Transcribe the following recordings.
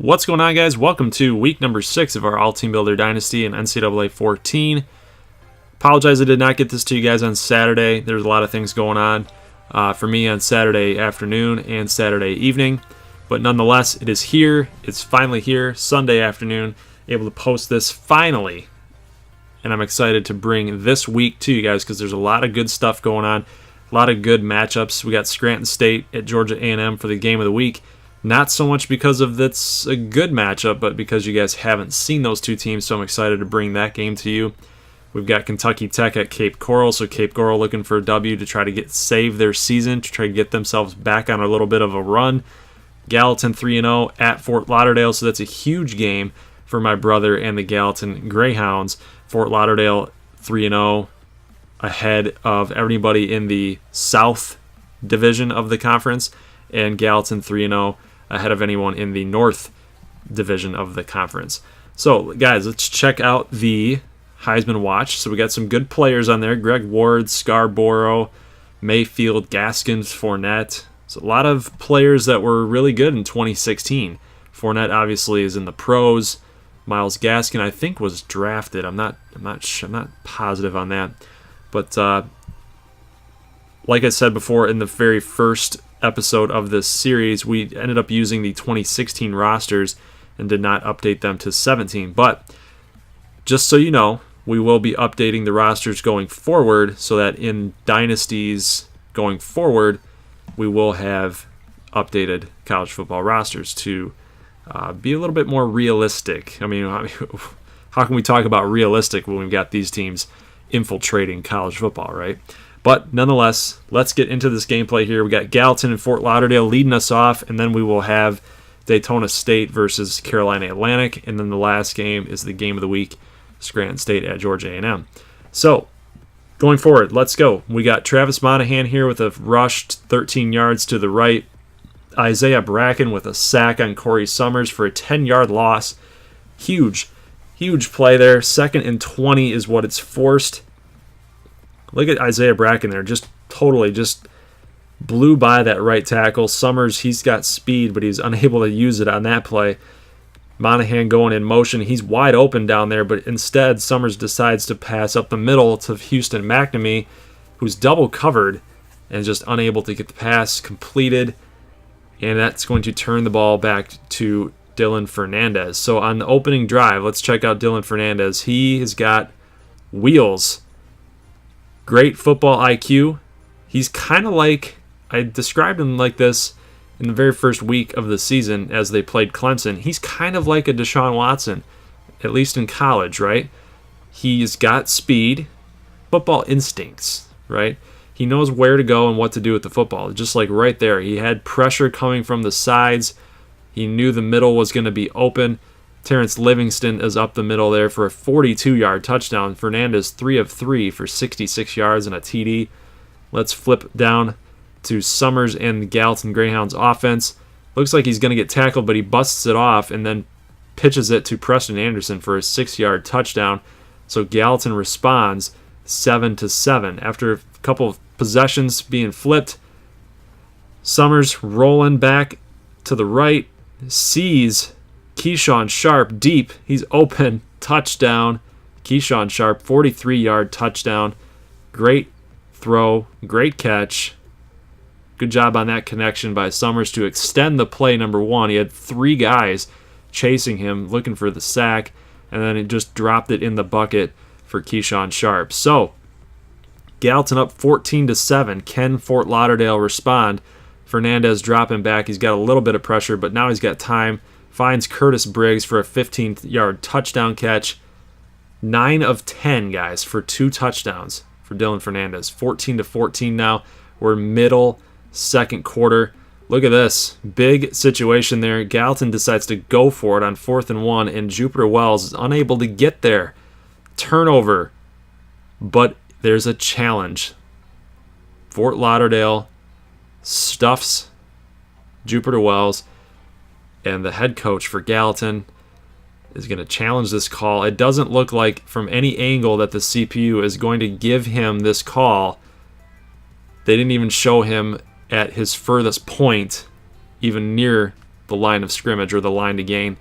What's going on, guys? Welcome to week number 6 of our All Teambuilder Dynasty in NCAA 14. Apologize I did not get this to you guys on Saturday. There's a lot of things going on for me on Saturday afternoon and Saturday evening. But nonetheless, it is here. It's finally here, Sunday afternoon, able to post this finally. And I'm excited to bring this week to you guys because there's a lot of good stuff going on. A lot of good matchups. We got Scranton State at Georgia A&M for the game of the week. Not so much because of it's a good matchup, but because you guys haven't seen those two teams, so I'm excited to bring that game to you. We've got Kentucky Tech at Cape Coral, so Cape Coral looking for a W to try to save their season, to try to get themselves back on a little bit of a run. Gallatin 3-0 at Fort Lauderdale, so that's a huge game for my brother and the Gallatin Greyhounds. Fort Lauderdale 3-0 ahead of everybody in the South Division of the conference, and Gallatin 3-0 ahead of anyone in the North Division of the conference. So, guys, let's check out the Heisman Watch. So we got some good players on there. Greg Ward, Scarborough, Mayfield, Gaskins, Fournette. So a lot of players that were really good in 2016. Fournette obviously is in the pros. Myles Gaskin, I think, was drafted. I'm not positive on that. But like I said before, in the very first episode of this series, we ended up using the 2016 rosters and did not update them to 17. But just so you know, we will be updating the rosters going forward so that in dynasties going forward, we will have updated college football rosters to be a little bit more realistic. I mean, how can we talk about realistic when we've got these teams infiltrating college football, right? But nonetheless, let's get into this gameplay here. We got Gallatin and Fort Lauderdale leading us off, and then we will have Daytona State versus Carolina Atlantic, and then the last game is the game of the week, Scranton State at Georgia A&M. So, going forward, let's go. We got Travis Monahan here with a rushed 13 yards to the right. Isaiah Bracken with a sack on Corey Summers for a 10-yard loss. Huge play there. 2nd and 20 is what it's forced. Look at Isaiah Bracken there. Just blew by that right tackle. Summers, he's got speed, but he's unable to use it on that play. Monahan going in motion. He's wide open down there, but instead Summers decides to pass up the middle to Houston McNamee, who's double covered and just unable to get the pass completed. And that's going to turn the ball back to Dylan Fernandez. So on the opening drive, let's check out Dylan Fernandez. He has got wheels. Great football IQ. He's kind of like, I described him like this in the very first week of the season as they played Clemson. He's kind of like a Deshaun Watson, at least in college, right? He's got speed, football instincts, right? He knows where to go and what to do with the football. Just like right there, he had pressure coming from the sides. He knew the middle was going to be open. Terrence Livingston is up the middle there for a 42-yard touchdown. Fernandez 3 of 3 for 66 yards and a TD. Let's flip down to Summers and the Gallatin Greyhounds offense. Looks like he's going to get tackled, but he busts it off and then pitches it to Preston Anderson for a 6-yard touchdown. So Gallatin responds 7-7. After a couple of possessions being flipped, Summers rolling back to the right, sees Keyshawn Sharp deep. He's open. Touchdown. Keyshawn Sharp, 43-yard touchdown. Great throw. Great catch. Good job on that connection by Summers to extend the play number 1. He had 3 guys chasing him, looking for the sack, and then it just dropped it in the bucket for Keyshawn Sharp. So, Gallatin up 14-7. Can Fort Lauderdale respond? Fernandez dropping back. He's got a little bit of pressure, but now he's got time. Finds Curtis Briggs for a 15-yard touchdown catch. 9 of 10, guys, for 2 touchdowns for Dylan Fernandez. 14-14 now. We're middle second quarter. Look at this. Big situation there. Gallatin decides to go for it on 4th and 1, and Jupiter Wells is unable to get there. Turnover. But there's a challenge. Fort Lauderdale stuffs Jupiter Wells, and the head coach for Gallatin is going to challenge this call. It doesn't look like from any angle that the CPU is going to give him this call. They didn't even show him at his furthest point, even near the line of scrimmage or the line to gain.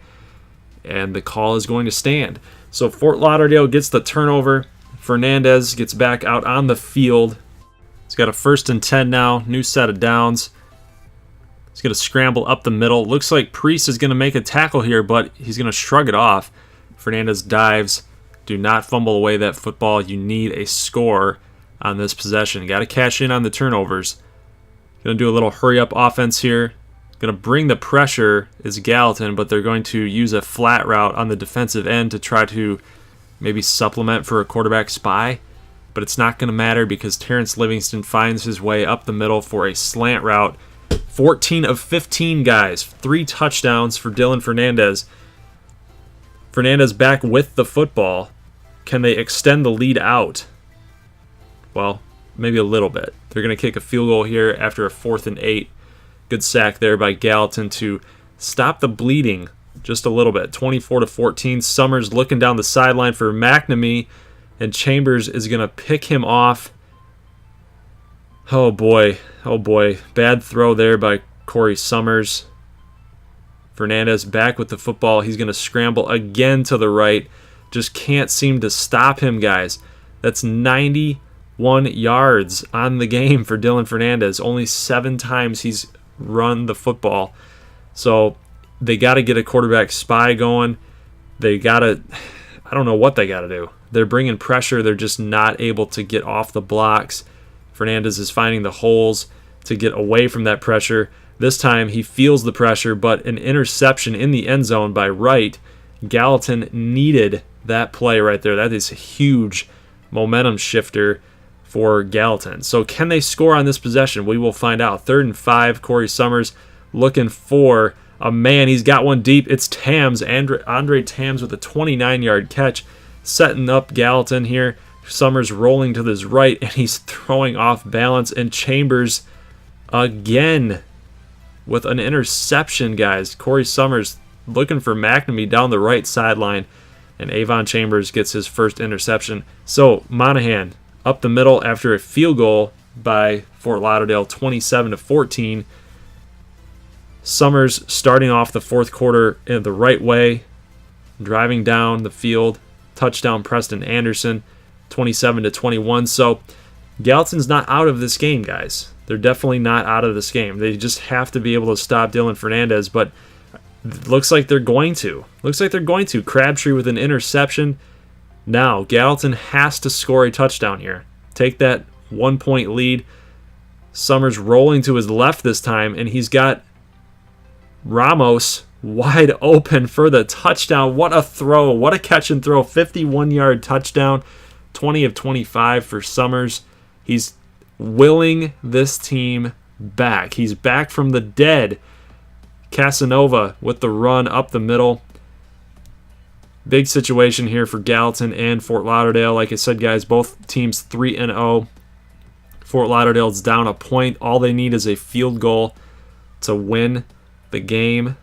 And the call is going to stand. So Fort Lauderdale gets the turnover. Fernandez gets back out on the field. He's got a 1st and 10 now. New set of downs. He's going to scramble up the middle. Looks like Priest is going to make a tackle here, but he's going to shrug it off. Fernandez dives. Do not fumble away that football. You need a score on this possession. Got to cash in on the turnovers. Going to do a little hurry-up offense here. Going to bring the pressure is Gallatin, but they're going to use a flat route on the defensive end to try to maybe supplement for a quarterback spy. But it's not going to matter because Terrence Livingston finds his way up the middle for a slant route. 14 of 15, guys. 3 touchdowns for Dylan Fernandez. Fernandez back with the football. Can they extend the lead out? Well, maybe a little bit. They're going to kick a field goal here after a 4th and 8. Good sack there by Gallatin to stop the bleeding just a little bit. 24-14. Summers looking down the sideline for McNamee, and Chambers is going to pick him off. Oh boy. Bad throw there by Corey Summers. Fernandez back with the football. He's going to scramble again to the right. Just can't seem to stop him, guys. That's 91 yards on the game for Dylan Fernandez. Only 7 times he's run the football. So they got to get a quarterback spy going. They got to, I don't know what they got to do. They're bringing pressure. They're just not able to get off the blocks. Fernandez is finding the holes to get away from that pressure. This time he feels the pressure, but an interception in the end zone by Wright. Gallatin needed that play right there. That is a huge momentum shifter for Gallatin. So can they score on this possession? We will find out. 3rd and 5, Corey Summers looking for a man. He's got one deep. It's Tams, Andre Tams with a 29-yard catch, setting up Gallatin here. Summers rolling to his right, and he's throwing off balance, and Chambers again with an interception, guys. Corey Summers looking for McNamee down the right sideline, and Avon Chambers gets his first interception. So Monahan up the middle after a field goal by Fort Lauderdale, 27-14. Summers starting off the 4th quarter in the right way, driving down the field. Touchdown Preston Anderson, 27-21. So Gallatin's not out of this game, guys. They're definitely not out of this game. They just have to be able to stop Dylan Fernandez, but looks like they're going to. Crabtree with an interception. Now, Gallatin has to score a touchdown here. Take that 1-point lead. Summers rolling to his left this time, and he's got Ramos wide open for the touchdown. What a throw. What a catch and throw. 51-yard touchdown. 20 of 25 for Summers. He's willing this team back. He's back from the dead. Casanova with the run up the middle. Big situation here for Gallatin and Fort Lauderdale. Like I said, guys, both teams 3-0. Fort Lauderdale's down a point. All they need is a field goal to win the game.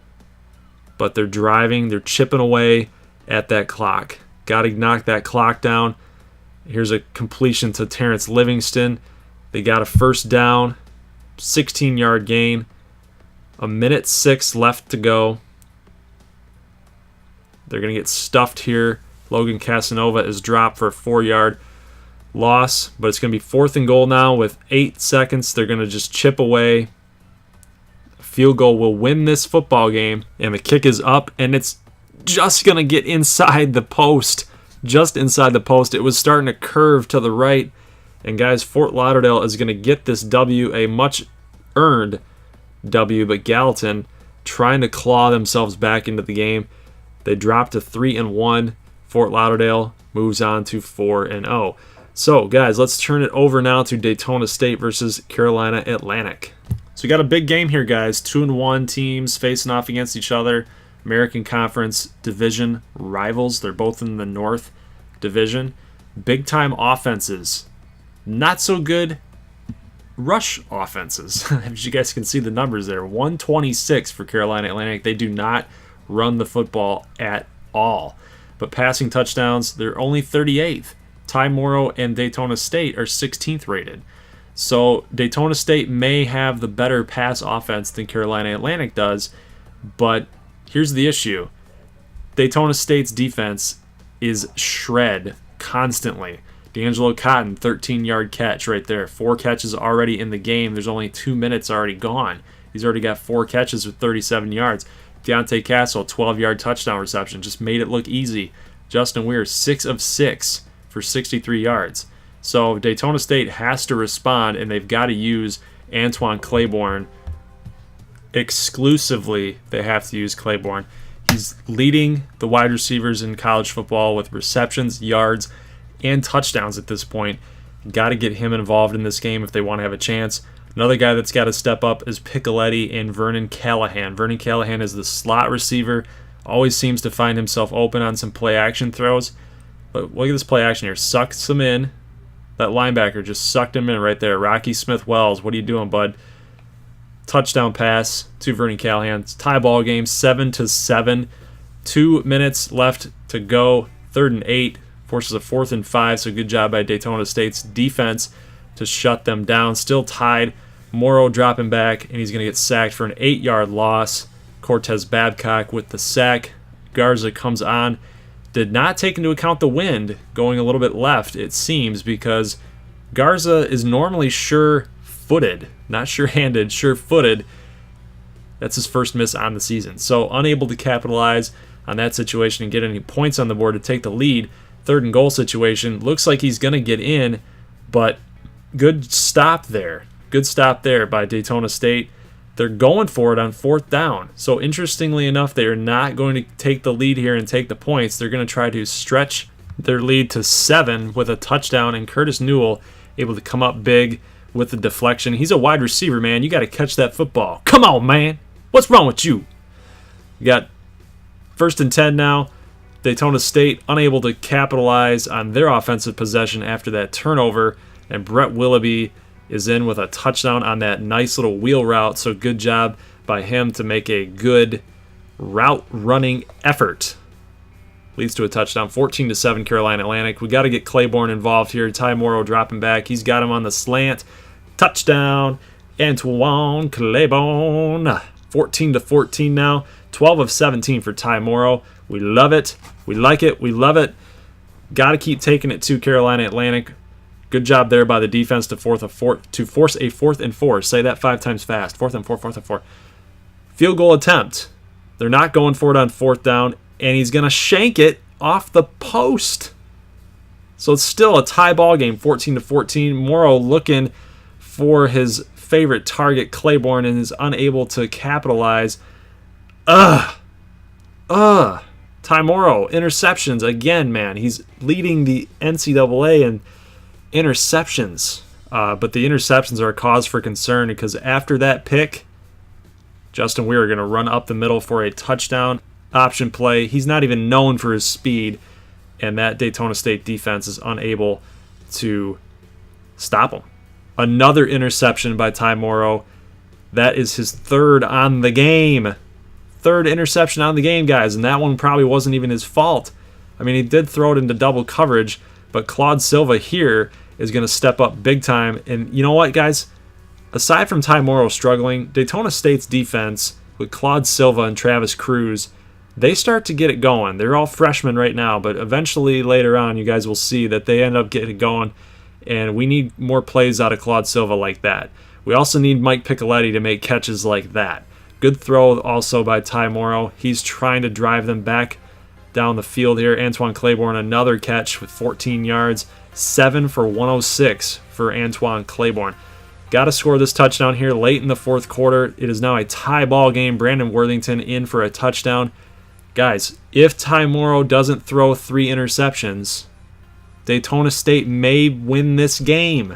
But they're driving. They're chipping away at that clock. Got to knock that clock down. Here's a completion to Terrence Livingston. They got a 1st down. 16-yard gain. 1:06 left to go. They're going to get stuffed here. Logan Casanova is dropped for a 4-yard loss, but it's going to be 4th and goal now with 8 seconds. They're going to just chip away. A field goal will win this football game, and the kick is up, and it's just going to get inside the post. Just inside the post. It was starting to curve to the right, and guys, Fort Lauderdale is going to get this W, a much-earned W, but Gallatin trying to claw themselves back into the game. They dropped to 3-1. Fort Lauderdale moves on to 4-0. So, guys, let's turn it over now to Daytona State versus Carolina Atlantic. So we got a big game here, guys. 2-1 teams facing off against each other. American Conference Division rivals. They're both in the North Division. Big-time offenses. Not so good rush offenses. As you guys can see the numbers there. 126 for Carolina Atlantic. They do not run the football at all. But passing touchdowns, they're only 38th. Ty Morrow and Daytona State are 16th rated. So Daytona State may have the better pass offense than Carolina Atlantic does, But here's the issue. Daytona State's defense is shred constantly. DeAngelo Cotton, 13-yard catch right there. 4 catches already in the game. There's only 2 minutes already gone. He's already got 4 catches with 37 yards. Deonte Castle, 12-yard touchdown reception. Just made it look easy. Justin Weir, 6 of 6 for 63 yards. So Daytona State has to respond, and they've got to use Antwan Claiborne. Exclusively, they have to use Claiborne. He's leading the wide receivers in college football with receptions, yards, and touchdowns at this point. Got to get him involved in this game if they want to have a chance. Another guy that's got to step up is Picoletti and Vernon Callahan. Vernon Callahan is the slot receiver. Always seems to find himself open on some play-action throws. But look at this play-action here. Sucks him in. That linebacker just sucked him in right there. Rocky Smith-Wells, what are you doing, bud? Touchdown pass to Vernon Callahan. It's tie ball game, 7-7. 2 minutes left to go. 3rd and 8. Forces a 4th and 5, so good job by Daytona State's defense to shut them down. Still tied. Morrow dropping back, and he's going to get sacked for an 8-yard loss. Cortez Babcock with the sack. Garza comes on. Did not take into account the wind going a little bit left, it seems, because Garza is normally sure-footed. Not sure-handed, sure-footed. That's his first miss on the season. So unable to capitalize on that situation and get any points on the board to take the lead. 3rd and goal situation. Looks like he's going to get in, but good stop there. Good stop there by Daytona State. They're going for it on 4th down. So interestingly enough, they are not going to take the lead here and take the points. They're going to try to stretch their lead to 7 with a touchdown, and Curtis Newell able to come up big with the deflection. He's a wide receiver, man. You got to catch that football. Come on, man. What's wrong with you? You got 1st and 10 now. Daytona State unable to capitalize on their offensive possession after that turnover, and Brett Willoughby is in with a touchdown on that nice little wheel route, so good job by him to make a good route running effort. Leads to a touchdown, 14-7 Carolina Atlantic. We got to get Claiborne involved here. Ty Morrow dropping back. He's got him on the slant. Touchdown, Antwan Claiborne. 14-14 now. 12 of 17 for Ty Morrow. We love it. We like it. We love it. Got to keep taking it to Carolina Atlantic. Good job there by the defense to force a 4th and 4. Say that 5 times fast. 4th and 4, 4th and 4. Field goal attempt. They're not going for it on 4th down, and he's going to shank it off the post. So it's still a tie ball game, 14-14. Morrow looking for his favorite target, Claiborne, and is unable to capitalize. Ty Morrow, interceptions again, man. He's leading the NCAA in interceptions. But the interceptions are a cause for concern because after that pick, Justin Weir going to run up the middle for a touchdown option play. He's not even known for his speed, and that Daytona State defense is unable to stop him. Another interception by Ty Morrow. That is his 3rd on the game. 3rd interception on the game, guys, and that one probably wasn't even his fault. I mean, he did throw it into double coverage, but Claude Silva here is going to step up big time. And you know what, guys? Aside from Ty Morrow struggling, Daytona State's defense with Claude Silva and Travis Cruz, they start to get it going. They're all freshmen right now, but eventually later on, you guys will see that they end up getting it going, and we need more plays out of Claude Silva like that. We also need Mike Picoletti to make catches like that. Good throw also by Ty Morrow. He's trying to drive them back down the field here. Antwan Claiborne, another catch with 14 yards. 7 for 106 for Antwan Claiborne. Got to score this touchdown here late in the 4th quarter. It is now a tie ball game. Brandon Worthington in for a touchdown. Guys, if Ty Morrow doesn't throw 3 interceptions, Daytona State may win this game.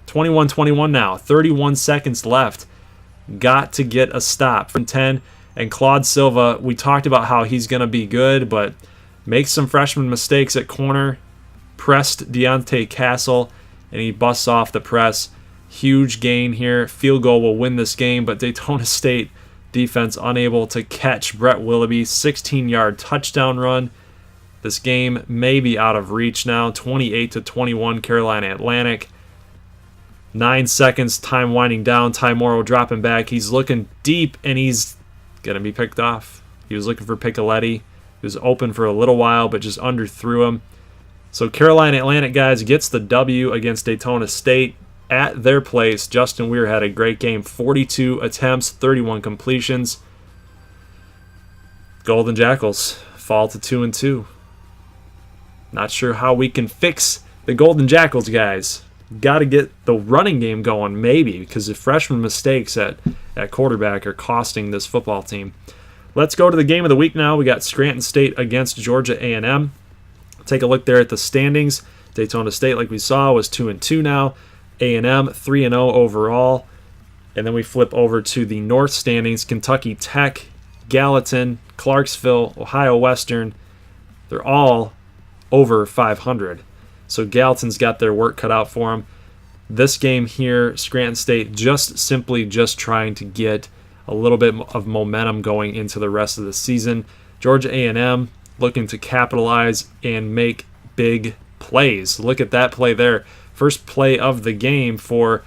21-21 now. 31 seconds left. Got to get a stop from 10. And Claude Silva, we talked about how he's going to be good, but makes some freshman mistakes at corner. Pressed Deonte Castle, and he busts off the press. Huge gain here. Field goal will win this game, but Daytona State defense unable to catch Brett Willoughby. 16-yard touchdown run. This game may be out of reach now. 28-21 Carolina Atlantic. 9 seconds, time winding down. Ty Morrow dropping back. He's looking deep, and he's going to be picked off. He was looking for Picoletti. He was open for a little while, but just underthrew him. So Carolina Atlantic, guys, gets the W against Daytona State at their place. Justin Weir had a great game. 42 attempts, 31 completions. Golden Jackals fall to 2-2. Not sure how we can fix the Golden Jackals, guys. Got to get the running game going, maybe, because the freshman mistakes at quarterback are costing this football team. Let's go to the game of the week now. We got Scranton State against Georgia A&M. Take a look there at the standings. Daytona State, like we saw, was 2-2 now. A&M 3-0 overall. And then we flip over to the North standings. Kentucky Tech, Gallatin, Clarksville, Ohio Western. They're all over 500. So Gallatin's got their work cut out for them. This game here, Scranton State just trying to get a little bit of momentum going into the rest of the season. Georgia A&M looking to capitalize and make big plays. Look at that play there. First play of the game for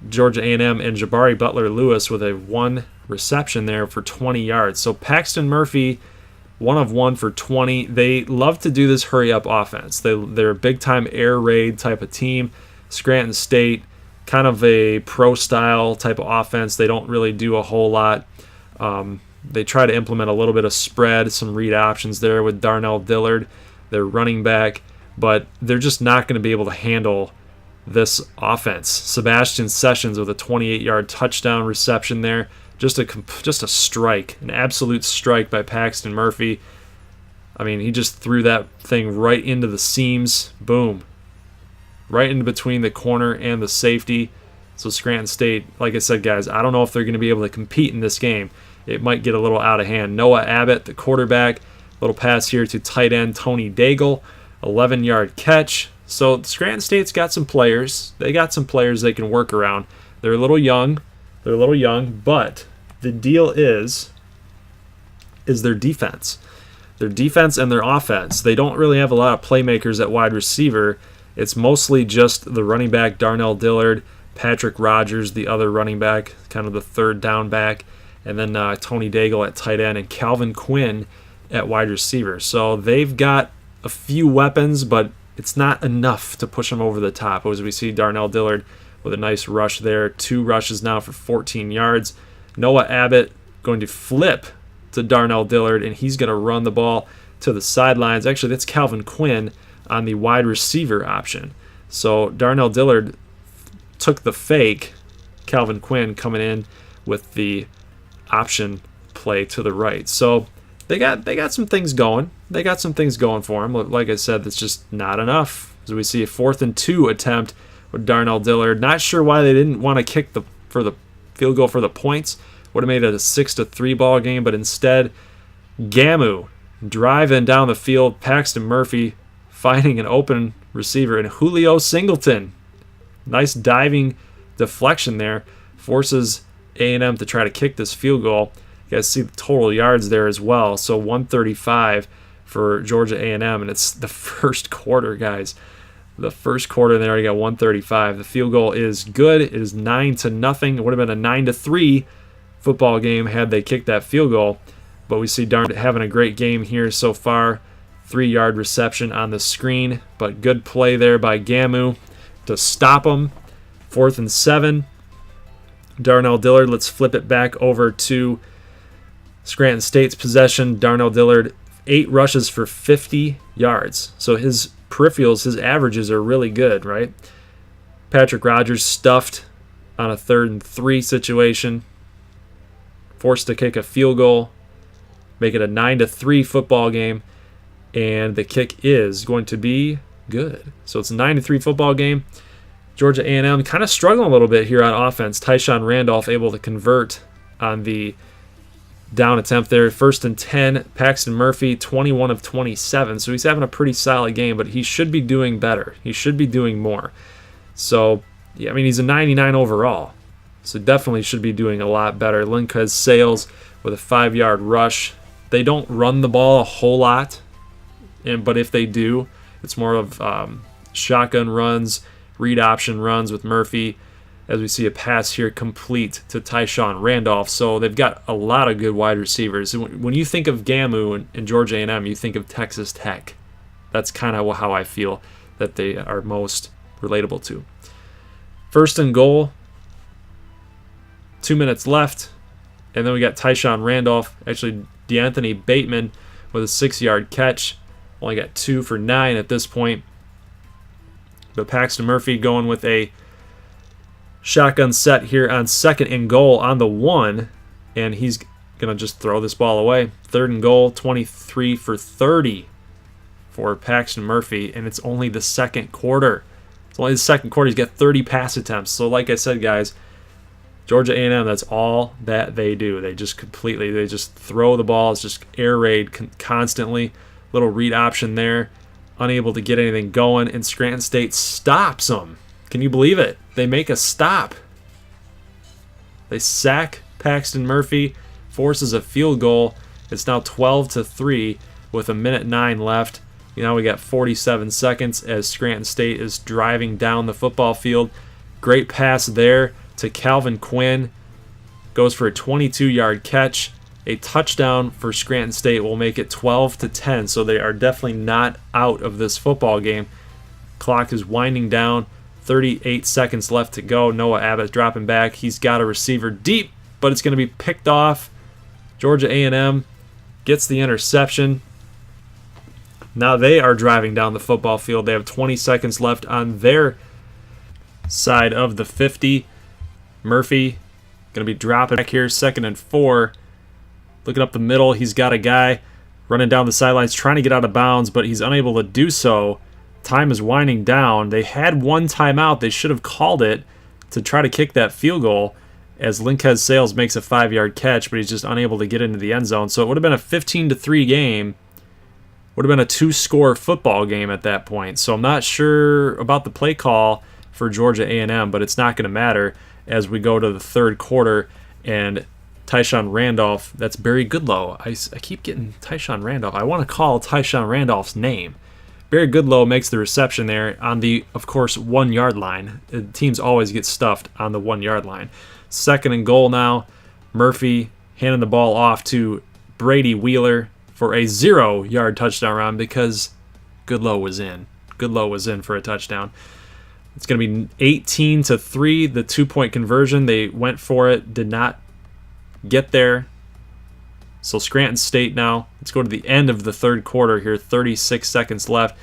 Georgia A&M, and Jabari Butler-Lewis with a 1 reception there for 20 yards. So Paxton Murphy, 1 of 1 for 20. They love to do this hurry-up offense. They're a big-time air raid type of team. Scranton State, kind of a pro-style type of offense. They don't really do a whole lot. They try to implement a little bit of spread, some read options there with Darnell Dillard, their running back, but they're just not going to be able to handle this offense. Sebastian Sessions with a 28-yard touchdown reception there. Just a strike, an absolute strike by Paxton Murphy. I mean, he just threw that thing right into the seams. Boom. Right in between the corner and the safety. So Scranton State, like I said, guys, I don't know if they're going to be able to compete in this game. It might get a little out of hand. Noah Abbott, the quarterback, little pass here to tight end Tony Daigle, 11-yard catch. So Scranton State's got some players. They got some players they can work around. They're a little young. But the deal is their defense. Their defense and their offense. They don't really have a lot of playmakers at wide receiver. It's mostly just the running back, Darnell Dillard, Patrick Rogers, the other running back, kind of the third down back, and then Tony Daigle at tight end, and Calvin Quinn at wide receiver. So they've got a few weapons, but it's not enough to push them over the top. As we see Darnell Dillard with a nice rush there. 2 rushes now for 14 yards. Noah Abbott going to flip to Darnell Dillard, and he's going to run the ball to the sidelines. Actually, that's Calvin Quinn on the wide receiver option. So Darnell Dillard took the fake. Calvin Quinn coming in with the option play to the right. So they got some things going. They got some things going for him. Like I said, that's just not enough. As we see a 4th and 2 attempt with Darnell Dillard. Not sure why they didn't want to kick for the field goal for the points. Would have made it a 6-3 ball game, but instead, GAMU driving down the field. Paxton Murphy finding an open receiver, and Julio Singleton. Nice diving deflection there. Forces A&M to try to kick this field goal. You guys see the total yards there as well. So 135 for Georgia A&M, and it's the first quarter, guys. The first quarter, they already got 135. The field goal is good. It is 9-0. It would have been a 9-3 football game had they kicked that field goal. But we see Darn having a great game here so far. 3-yard reception on the screen, but good play there by GAMU to stop them. 4th and 7. Darnell Dillard, let's flip it back over to Scranton State's possession. Darnell Dillard, 8 rushes for 50 yards. So his peripherals, his averages are really good, right? Patrick Rogers stuffed on a 3rd and 3 situation. Forced to kick a field goal. Make it a 9-3 football game. And the kick is going to be good. So it's a 9-3 football game. Georgia A&M kind of struggling a little bit here on offense. Tyshawn Randolph able to convert on the down attempt there. 1st and 10. Paxton Murphy, 21 of 27. So he's having a pretty solid game, but he should be doing better. He should be doing more. So, yeah, I mean, he's a 99 overall. So definitely should be doing a lot better. Linchez Sales with a 5-yard rush. They don't run the ball a whole lot, but if they do, it's more of shotgun runs, read option runs with Murphy. as we see a pass here complete to Tyshawn Randolph. So they've got a lot of good wide receivers. When you think of GAMU and Georgia A&M, you think of Texas Tech. That's kind of how I feel that they are most relatable to. First and goal, 2 minutes left, and then we got Tyshawn Randolph, actually Deonte Bateman with a 6-yard catch. Only got 2 for 9 at this point. But Paxton Murphy going with a shotgun set here on second and goal on the 1, and he's going to just throw this ball away. Third and goal, 23 for 30 for Paxton Murphy, and it's only the second quarter. It's only the second quarter. He's got 30 pass attempts. So like I said, guys, Georgia A&M, that's all that they do. They just throw the ball. It's just air raid constantly. Little read option there. Unable to get anything going, and Scranton State stops them. Can you believe it? They make a stop. They sack Paxton Murphy, forces a field goal. It's now 12-3 with 1:09 left. Now we got 47 seconds as Scranton State is driving down the football field. Great pass there to Calvin Quinn. Goes for a 22-yard catch. A touchdown for Scranton State will make it 12-10, so they are definitely not out of this football game. Clock is winding down. 38 seconds left to go. Noah Abbott dropping back. He's got a receiver deep, but it's going to be picked off. Georgia A&M gets the interception. Now they are driving down the football field. They have 20 seconds left on their side of the 50. Murphy going to be dropping back here, 2nd and 4. Looking up the middle, he's got a guy running down the sidelines trying to get out of bounds, but he's unable to do so. Time is winding down. They had one timeout. They should have called it to try to kick that field goal as Linkez Sales makes a 5-yard catch, but he's just unable to get into the end zone. So it would have been a 15-3 game. Would have been a 2-score football game at that point. So I'm not sure about the play call for Georgia A&M, but it's not going to matter as we go to the third quarter. And Tyshawn Randolph, that's Barry Goodlow. I keep getting Tyshawn Randolph. I want to call Tyshawn Randolph's name. Barry Goodlow makes the reception there on the, of course, 1-yard line. The teams always get stuffed on the 1-yard line. 2nd and goal now. Murphy handing the ball off to Brady Wheeler for a 0-yard touchdown run because Goodlow was in. Goodlow was in for a touchdown. It's going to be 18-3, the 2-point conversion. They went for it, did not get there. So Scranton State now, let's go to the end of the third quarter here, 36 seconds left,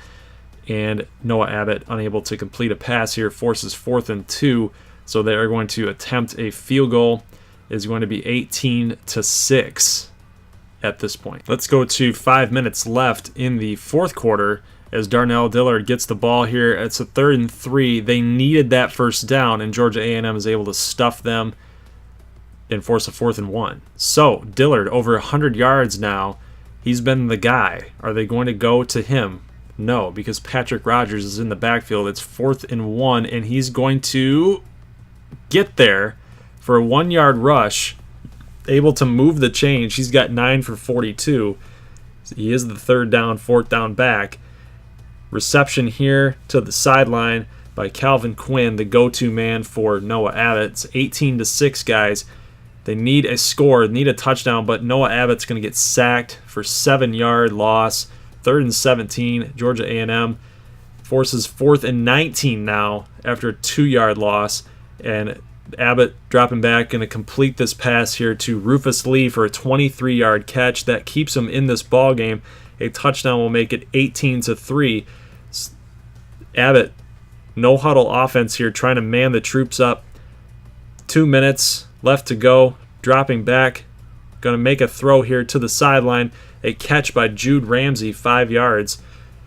and Noah Abbott unable to complete a pass here, forces 4th and 2, so they are going to attempt a field goal. It's going to be 18-6 at this point. Let's go to 5 minutes left in the fourth quarter as Darnell Dillard gets the ball here. It's a 3rd and 3. They needed that first down, and Georgia A&M is able to stuff them and force a 4th and 1. So Dillard over 100 yards now. He's been the guy. Are they going to go to him? No, because Patrick Rogers is in the backfield. It's 4th and 1, and he's going to get there for a 1-yard rush, able to move the chains. He's got 9 for 42. He is the 3rd down, 4th down back. Reception here to the sideline by Calvin Quinn, the go-to man for Noah Abbott. It's 18-6, guys. They need a score, need a touchdown, but Noah Abbott's going to get sacked for 7-yard loss. 3rd and 17, Georgia A&M forces 4th and 19 now after a 2-yard loss. And Abbott dropping back, going to complete this pass here to Rufus Lee for a 23-yard catch. That keeps him in this ball game. A touchdown will make it 18-3. Abbott, no huddle offense here, trying to man the troops up. 2 minutes left to go, dropping back, going to make a throw here to the sideline. A catch by Jude Ramsey, 5 yards.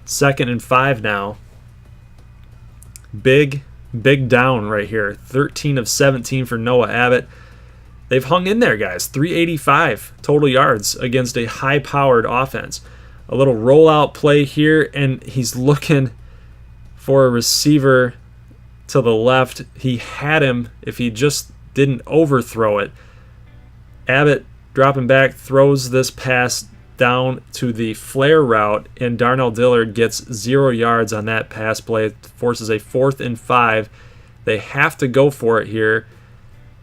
2nd and 5 now. Big down right here. 13 of 17 for Noah Abbott. They've hung in there, guys. 385 total yards against a high-powered offense. A little rollout play here, and he's looking for a receiver to the left. He had him if he just didn't overthrow it. Abbott dropping back, throws this pass down to the flare route, and Darnell Dillard gets 0 yards on that pass play. It forces a 4th and 5 They have to go for it here.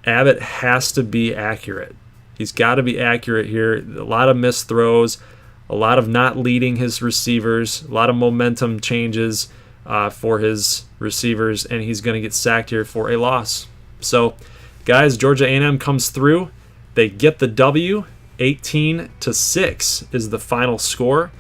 Abbott has to be accurate. He's got to be accurate here. A lot of missed throws, a lot of not leading his receivers, a lot of momentum changes for his receivers, and he's going to get sacked here for a loss. So, guys, Georgia A&M comes through. They get the W. 18-6 is the final score.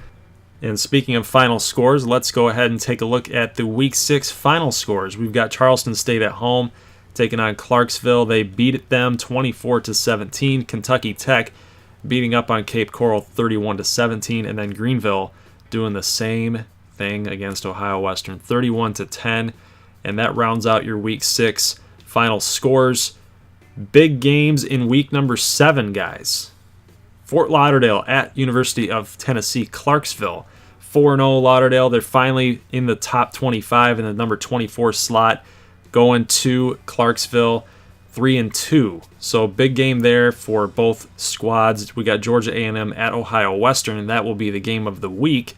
And speaking of final scores, let's go ahead and take a look at the Week 6 final scores. We've got Charleston State at home taking on Clarksville. They beat them 24-17. Kentucky Tech beating up on Cape Coral 31-17. And then Greenville doing the same thing against Ohio Western 31-10. And that rounds out your Week 6 final scores. Big games in week number 7, guys. Fort Lauderdale at University of Tennessee, Clarksville. 4-0 Lauderdale. They're finally in the top 25 in the number 24 slot. Going to Clarksville, 3-2. So big game there for both squads. We got Georgia A&M at Ohio Western, and that will be the game of the week.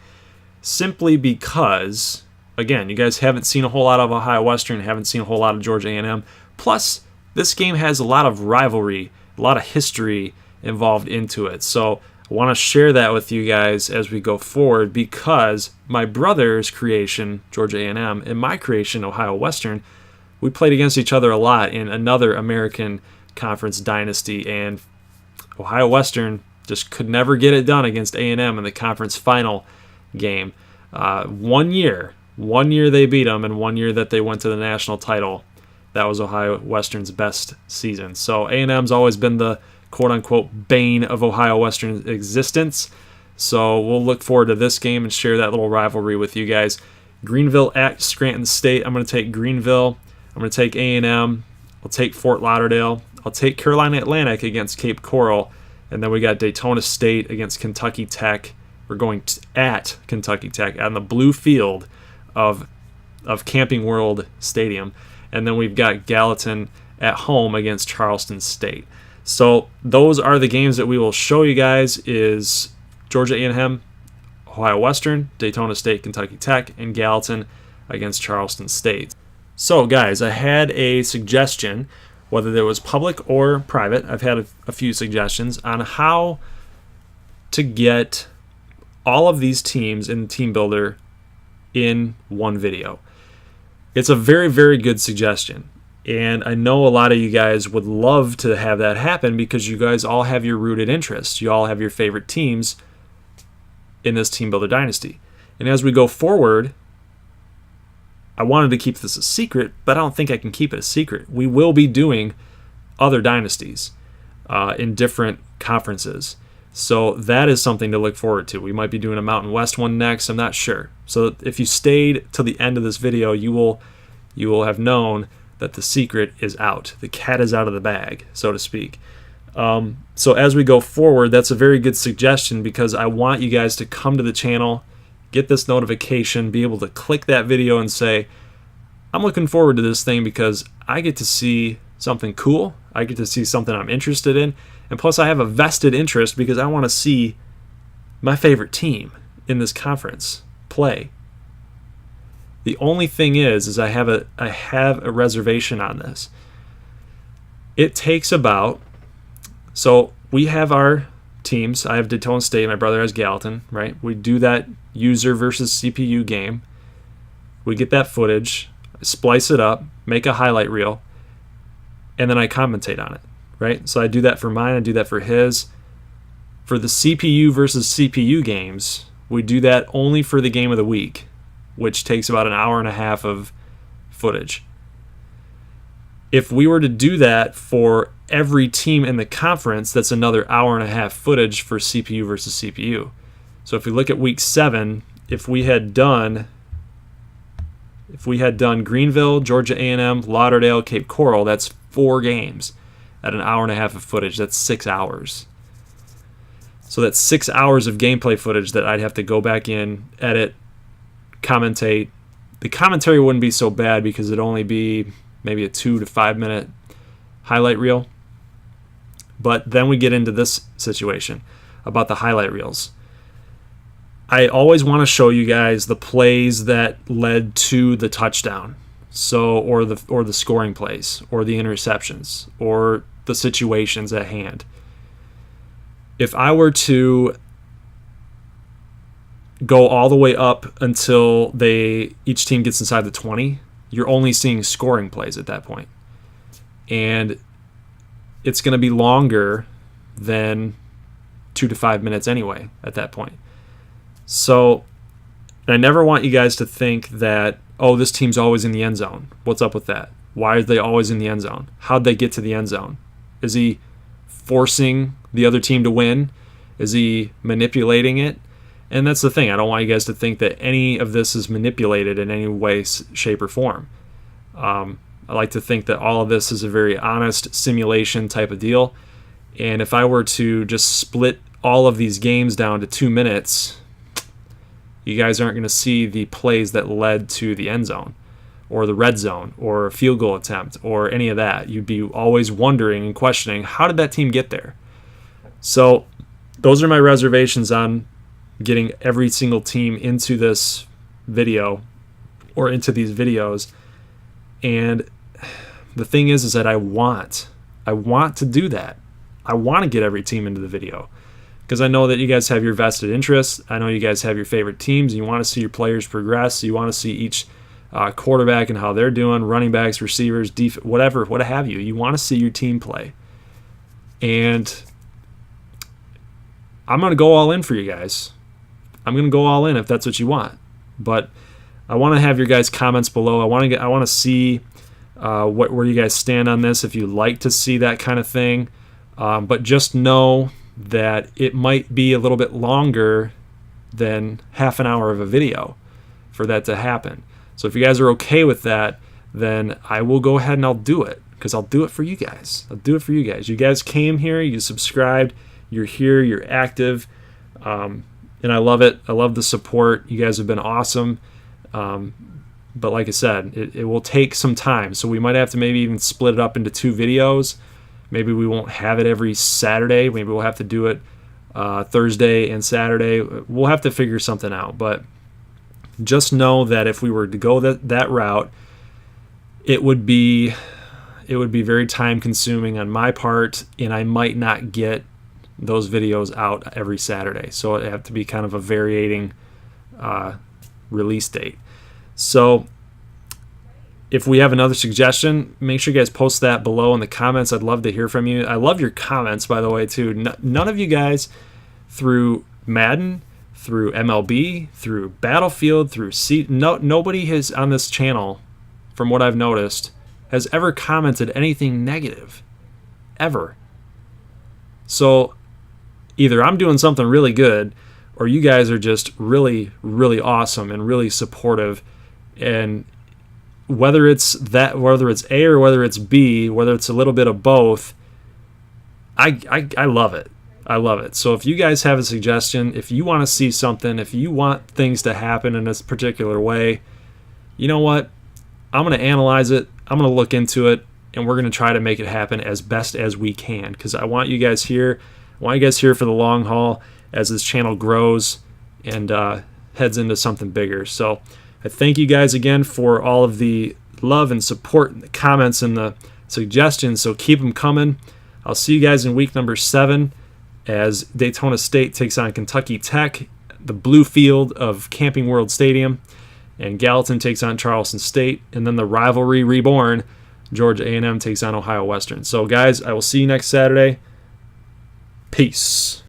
Simply because, again, you guys haven't seen a whole lot of Ohio Western, haven't seen a whole lot of Georgia A&M. Plus, this game has a lot of rivalry, a lot of history involved into it. So I want to share that with you guys as we go forward, because my brother's creation, Georgia A&M, and my creation, Ohio Western, we played against each other a lot in another American Conference dynasty, and Ohio Western just could never get it done against A&M in the conference final game. 1 year they beat them, and 1 year that they went to the national title. That was Ohio Western's best season. So A&M's always been the quote-unquote bane of Ohio Western's existence. So we'll look forward to this game and share that little rivalry with you guys. Greenville at Scranton State. I'm going to take Greenville. I'm going to take A&M. I'll take Fort Lauderdale. I'll take Carolina Atlantic against Cape Coral. And then we got Daytona State against Kentucky Tech. We're going at Kentucky Tech on the blue field of Camping World Stadium. And then we've got Gallatin at home against Charleston State. So those are the games that we will show you guys: is Georgia A&M, Ohio Western, Daytona State, Kentucky Tech, and Gallatin against Charleston State. So guys, I had a suggestion, whether it was public or private. I've had a few suggestions on how to get all of these teams in the Team Builder in one video. It's a very, very good suggestion. And I know a lot of you guys would love to have that happen because you guys all have your rooted interests. You all have your favorite teams in this Teambuilder Dynasty. And as we go forward, I wanted to keep this a secret, but I don't think I can keep it a secret. We will be doing other dynasties in different conferences. So that is something to look forward to. We might be doing a Mountain West one next. I'm not sure. So if you stayed till the end of this video, you will have known that the secret is out. The cat is out of the bag, so to speak. So as we go forward, that's a very good suggestion, because I want you guys to come to the channel, get this notification, be able to click that video and say, I'm looking forward to this thing because I get to see something cool. I get to see something I'm interested in. And plus I have a vested interest because I want to see my favorite team in this conference play. The only thing is I have a reservation on this. It takes about, so we have our teams. I have Daytona State, my brother has Gallatin, right? We do that user versus CPU game. We get that footage, splice it up, make a highlight reel, and then I commentate on it, right? So I do that for mine, I do that for his. For the CPU versus CPU games, we do that only for the game of the week, which takes about an hour and a half of footage. If we were to do that for every team in the conference, that's another hour and a half footage for CPU versus CPU. So if we look at week 7, if we had done Greenville, Georgia A&M, Lauderdale, Cape Coral, that's 4 games at an hour and a half of footage. That's 6 hours. So that's 6 hours of gameplay footage that I'd have to go back in, edit, commentate. The commentary wouldn't be so bad because it'd only be maybe a 2 to 5 minute highlight reel. But then we get into this situation about the highlight reels. I always want to show you guys the plays that led to the touchdown, So, or the scoring plays, or the interceptions, or the situations at hand. If I were to go all the way up until each team gets inside the 20, you're only seeing scoring plays at that point. And it's going to be longer than 2 to 5 minutes anyway at that point. So I never want you guys to think that, oh, this team's always in the end zone. What's up with that? Why are they always in the end zone? How'd they get to the end zone? Is he forcing the other team to win? Is he manipulating it? And that's the thing. I don't want you guys to think that any of this is manipulated in any way, shape, or form. I like to think that all of this is a very honest simulation type of deal. And if I were to just split all of these games down to 2 minutes, you guys aren't going to see the plays that led to the end zone or the red zone or a field goal attempt or any of that. You'd be always wondering and questioning, how did that team get there? So those are my reservations on getting every single team into this video or into these videos. And the thing is that I want to do that. I want to get every team into the video because I know that you guys have your vested interests. I know you guys have your favorite teams. You want to see your players progress. You want to see each quarterback and how they're doing, running backs, receivers, whatever, what have you. You want to see your team play. And I'm going to go all in for you guys. I'm going to go all in if that's what you want. But I want to have your guys' comments below. I want to see where you guys stand on this, if you like to see that kind of thing. But just know that it might be a little bit longer than half an hour of a video for that to happen. So if you guys are okay with that, then I will go ahead and I'll do it because I'll do it for you guys. I'll do it for you guys. You guys came here, you subscribed, you're here, you're active. And I love it. I love the support. You guys have been awesome. But like I said, it will take some time. So we might have to maybe even split it up into 2 videos. Maybe we won't have it every Saturday. Maybe we'll have to do it Thursday and Saturday. We'll have to figure something out. But just know that if we were to go that route, it would be very time consuming on my part, and I might not get those videos out every Saturday. So it have to be kind of a varying release date. So if we have another suggestion, make sure you guys post that below in the comments. I'd love to hear from you. I love your comments, by the way, too. None of you guys through Madden, through MLB, through Battlefield, through nobody has on this channel, from what I've noticed, has ever commented anything negative. Ever. So either I'm doing something really good or you guys are just really, really awesome and really supportive. And whether it's A or whether it's B, whether it's a little bit of both, I love it. I love it. So if you guys have a suggestion, if you want to see something, if you want things to happen in this particular way, you know what? I'm going to analyze it. I'm going to look into it, and we're going to try to make it happen as best as we can because I want you guys here. I want you guys here for the long haul as this channel grows and heads into something bigger. So I thank you guys again for all of the love and support and the comments and the suggestions. So keep them coming. I'll see you guys in week number 7 as Daytona State takes on Kentucky Tech, the blue field of Camping World Stadium, and Gallatin takes on Charleston State, and then the rivalry reborn, Georgia A&M takes on Ohio Western. So guys, I will see you next Saturday. Peace.